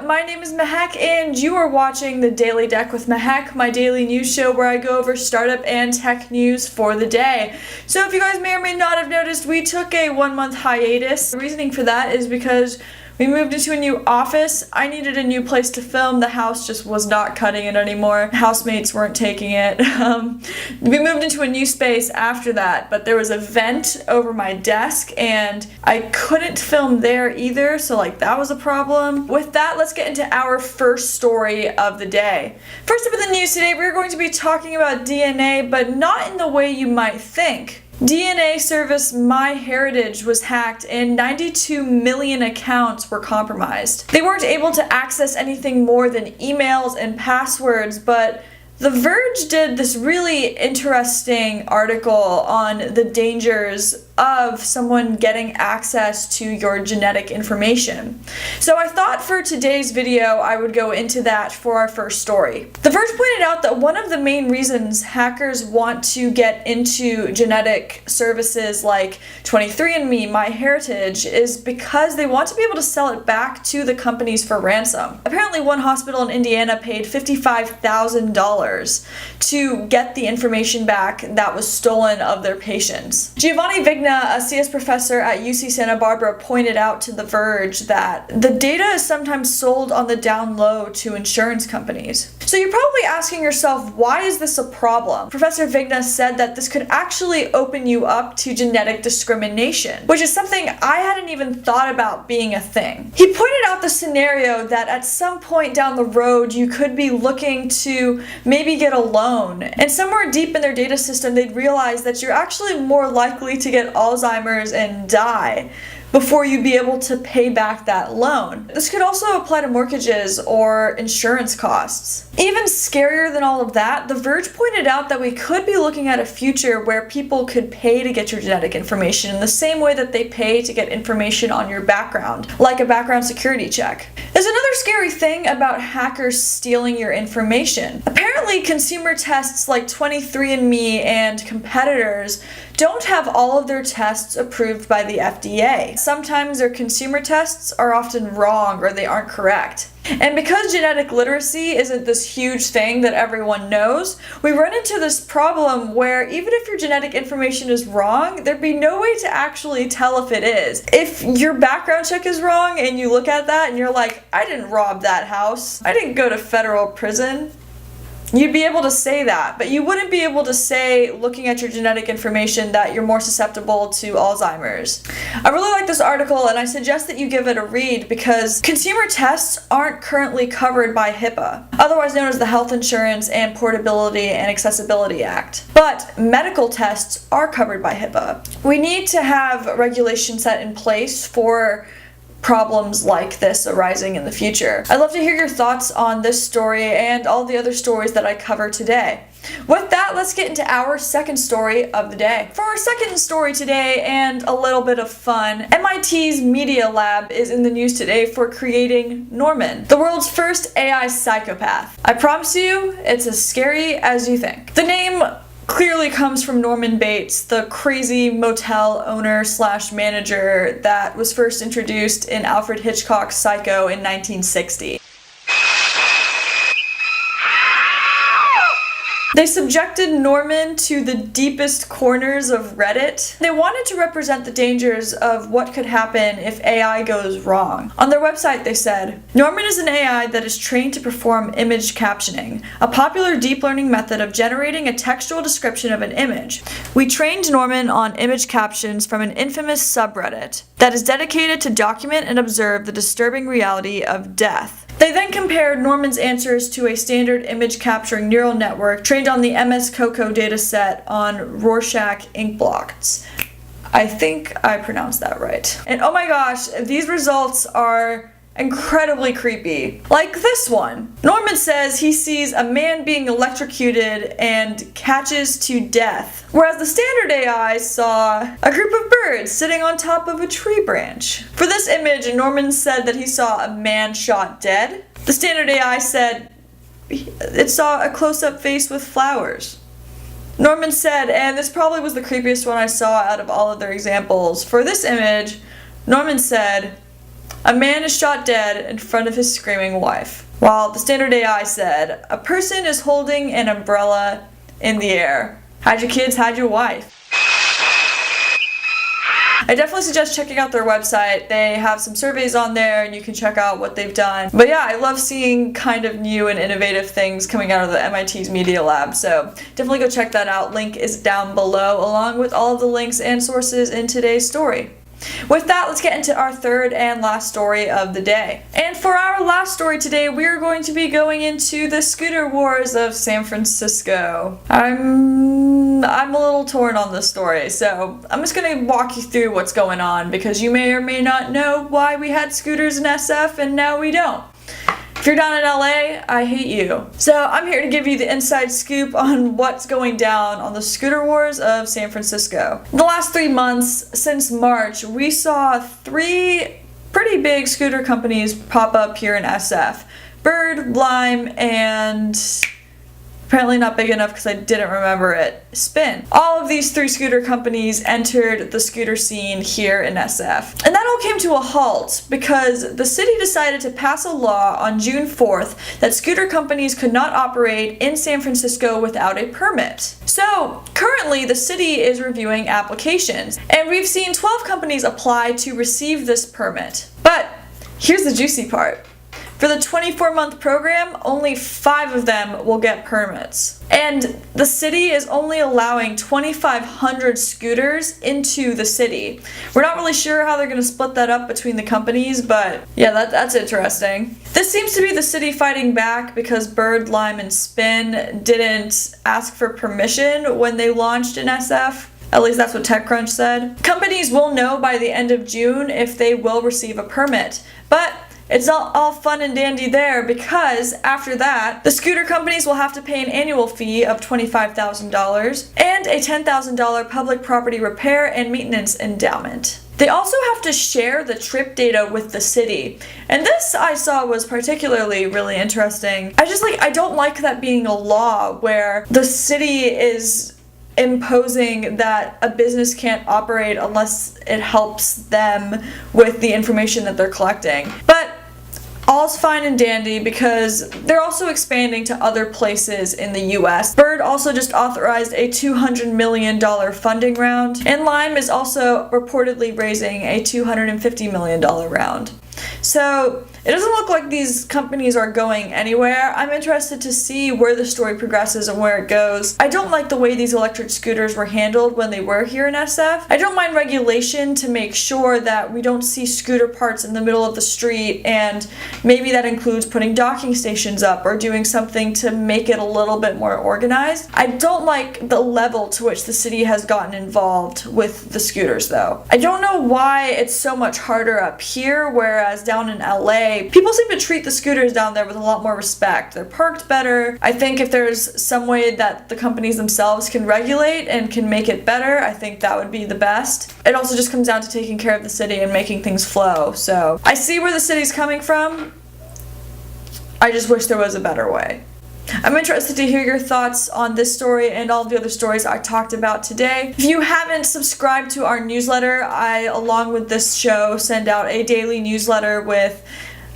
My name is Mehek and you are watching the Daily Deck with Mehek, my daily news show where I go over startup and tech news for the day. So if you guys may or may not have noticed, we took a 1-month hiatus. The reasoning for that is because we moved into a new office. I needed a new place to film. The house just was not cutting it anymore. Housemates weren't taking it. We moved into a new space after that, but there was a vent over my desk and I couldn't film there either, so that was a problem. With that, let's get into our first story of the day. First up in the news today, we're going to be talking about DNA, but not in the way you might think. DNA service MyHeritage was hacked and 92 million accounts were compromised. They weren't able to access anything more than emails and passwords, but The Verge did this really interesting article on the dangers of someone getting access to your genetic information. So I thought for today's video I would go into that for our first story. The Verge pointed out that one of the main reasons hackers want to get into genetic services like 23andMe, MyHeritage, is because they want to be able to sell it back to the companies for ransom. Apparently one hospital in Indiana paid $55,000 to get the information back that was stolen of their patients. Giovanni Vigna, a CS professor at UC Santa Barbara, pointed out to The Verge that the data is sometimes sold on the down low to insurance companies. So you're probably asking yourself, why is this a problem? Professor Vigna said that this could actually open you up to genetic discrimination, which is something I hadn't even thought about being a thing. He pointed out the scenario that at some point down the road you could be looking to maybe get a loan, and somewhere deep in their data system they'd realize that you're actually more likely to get Alzheimer's and die before you'd be able to pay back that loan. This could also apply to mortgages or insurance costs. Even scarier than all of that, The Verge pointed out that we could be looking at a future where people could pay to get your genetic information in the same way that they pay to get information on your background, like a background security check. There's another scary thing about hackers stealing your information. Apparently, consumer tests like 23andMe and competitors don't have all of their tests approved by the FDA. Sometimes their consumer tests are often wrong or they aren't correct. And because genetic literacy isn't this huge thing that everyone knows, we run into this problem where even if your genetic information is wrong, there'd be no way to actually tell if it is. If your background check is wrong and you look at that and you're like, I didn't rob that house, I didn't go to federal prison, you'd be able to say that, but you wouldn't be able to say, looking at your genetic information, that you're more susceptible to Alzheimer's. I really like this article and I suggest that you give it a read because consumer tests aren't currently covered by HIPAA, otherwise known as the Health Insurance and Portability and Accessibility Act. But medical tests are covered by HIPAA. We need to have regulations set in place for problems like this arising in the future. I'd love to hear your thoughts on this story and all the other stories that I cover today. With that, let's get into our second story of the day. For our second story today, and a little bit of fun, MIT's Media Lab is in the news today for creating Norman, the world's first AI psychopath. I promise you, it's as scary as you think. The name clearly comes from Norman Bates, the crazy motel owner / manager that was first introduced in Alfred Hitchcock's Psycho in 1960. They subjected Norman to the deepest corners of Reddit. They wanted to represent the dangers of what could happen if AI goes wrong. On their website they said, Norman is an AI that is trained to perform image captioning, a popular deep learning method of generating a textual description of an image. We trained Norman on image captions from an infamous subreddit that is dedicated to document and observe the disturbing reality of death. They then compared Norman's answers to a standard image capturing neural network trained on the MS COCO dataset on Rorschach inkblots. I think I pronounced that right. And oh my gosh, these results are incredibly creepy. Like this one. Norman says he sees a man being electrocuted and catches to death, whereas the standard AI saw a group of birds sitting on top of a tree branch. For this image, Norman said that he saw a man shot dead. The standard AI said it saw a close-up face with flowers. Norman said, and this probably was the creepiest one I saw out of all of their examples, for this image, Norman said, A man is shot dead in front of his screaming wife. While the Standard AI said, a person is holding an umbrella in the air. Hide your kids, hide your wife. I definitely suggest checking out their website. They have some surveys on there and you can check out what they've done. But yeah, I love seeing kind of new and innovative things coming out of the MIT's Media Lab. So definitely go check that out. Link is down below along with all of the links and sources in today's story. With that, let's get into our third and last story of the day. And for our last story today, we are going to be going into the scooter wars of San Francisco. I'm a little torn on this story, so I'm just going to walk you through what's going on because you may or may not know why we had scooters in SF and now we don't. If you're down in LA, I hate you. So I'm here to give you the inside scoop on what's going down on the scooter wars of San Francisco. The last 3 months, since March, we saw 3 pretty big scooter companies pop up here in SF. Bird, Lime, and apparently not big enough because I didn't remember it, Spin. All of these 3 scooter companies entered the scooter scene here in SF. And that all came to a halt because the city decided to pass a law on June 4th that scooter companies could not operate in San Francisco without a permit. So currently the city is reviewing applications and we've seen 12 companies apply to receive this permit. But here's the juicy part. For the 24-month program, only 5 of them will get permits. And the city is only allowing 2,500 scooters into the city. We're not really sure how they're going to split that up between the companies, but yeah, that's interesting. This seems to be the city fighting back because Bird, Lime, and Spin didn't ask for permission when they launched in SF. At least that's what TechCrunch said. Companies will know by the end of June if they will receive a permit. But it's not all fun and dandy there because after that, the scooter companies will have to pay an annual fee of $25,000 and a $10,000 public property repair and maintenance endowment. They also have to share the trip data with the city. And this I saw was particularly really interesting. I don't like that being a law where the city is imposing that a business can't operate unless it helps them with the information that they're collecting. But all's fine and dandy because they're also expanding to other places in the US. Bird also just authorized a $200 million funding round, and Lime is also reportedly raising a $250 million round. So it doesn't look like these companies are going anywhere. I'm interested to see where the story progresses and where it goes. I don't like the way these electric scooters were handled when they were here in SF. I don't mind regulation to make sure that we don't see scooter parts in the middle of the street, and maybe that includes putting docking stations up or doing something to make it a little bit more organized. I don't like the level to which the city has gotten involved with the scooters though. I don't know why it's so much harder up here, whereas down in LA, people seem to treat the scooters down there with a lot more respect. They're parked better. I think if there's some way that the companies themselves can regulate and can make it better, I think that would be the best. It also just comes down to taking care of the city and making things flow. So I see where the city's coming from. I just wish there was a better way. I'm interested to hear your thoughts on this story and all of the other stories I talked about today. If you haven't subscribed to our newsletter, I, along with this show, send out a daily newsletter with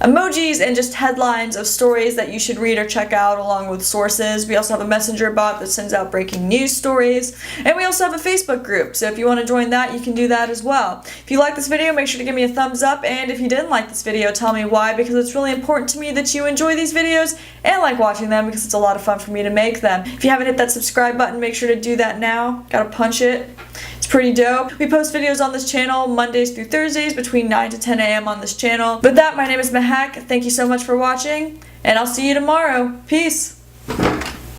emojis and just headlines of stories that you should read or check out along with sources. We also have a messenger bot that sends out breaking news stories, and we also have a Facebook group, so if you want to join that, you can do that as well. If you like this video, make sure to give me a thumbs up, and if you didn't like this video, tell me why, because it's really important to me that you enjoy these videos and like watching them because it's a lot of fun for me to make them. If you haven't hit that subscribe button, make sure to do that now. Gotta punch it. Pretty dope. We post videos on this channel Mondays through Thursdays between 9 to 10 a.m. on this channel. With that, my name is Mahak. Thank you so much for watching, and I'll see you tomorrow. Peace.